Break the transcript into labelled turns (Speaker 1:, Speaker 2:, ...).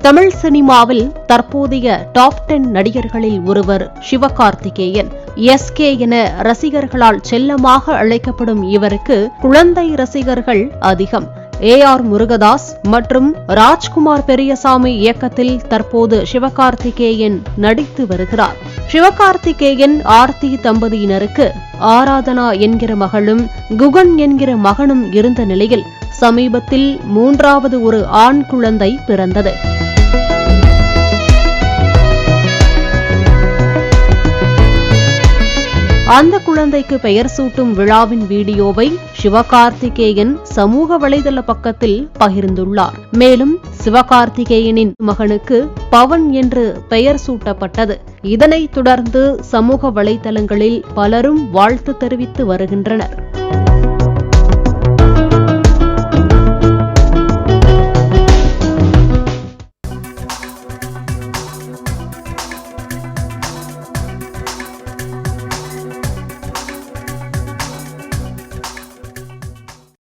Speaker 1: தமிழ் சினிமாவில் தற்போதைய டாப் 10 நடிகர்களில் ஒருவர் சிவகார்த்திகேயன். SK என ரசிகர்களால் செல்லமாக அழைக்கப்படும் இவருக்கு குழந்தை ரசிகர்கள் அதிகம். AR முருகதாஸ் மற்றும் ராஜ்குமார் பெரியசாமி இயக்கத்தில் தற்போது சிவகார்த்திகேயன் நடித்து வருகிறார். சிவகார்த்திகேயன் ஆர்த்தி தம்பதியினருக்கு ஆராதனா என்கிற மகளும் குகன் என்கிற மகனும் இருந்த நிலையில் சமீபத்தில் 3வது ஒரு ஆண் குழந்தை பிறந்தது. அந்த குழந்தைக்கு பெயர் சூட்டும் விழாவின் வீடியோவை சிவகார்த்திகேயன் சமூக வலைதள பக்கத்தில் பகிர்ந்துள்ளார். மேலும் சிவகார்த்திகேயனின் மகனுக்கு பவன் என்று பெயர் சூட்டப்பட்டது. இதனைத் தொடர்ந்து சமூக வலைதளங்களில் பலரும் வாழ்த்து தெரிவித்து வருகின்றனர்.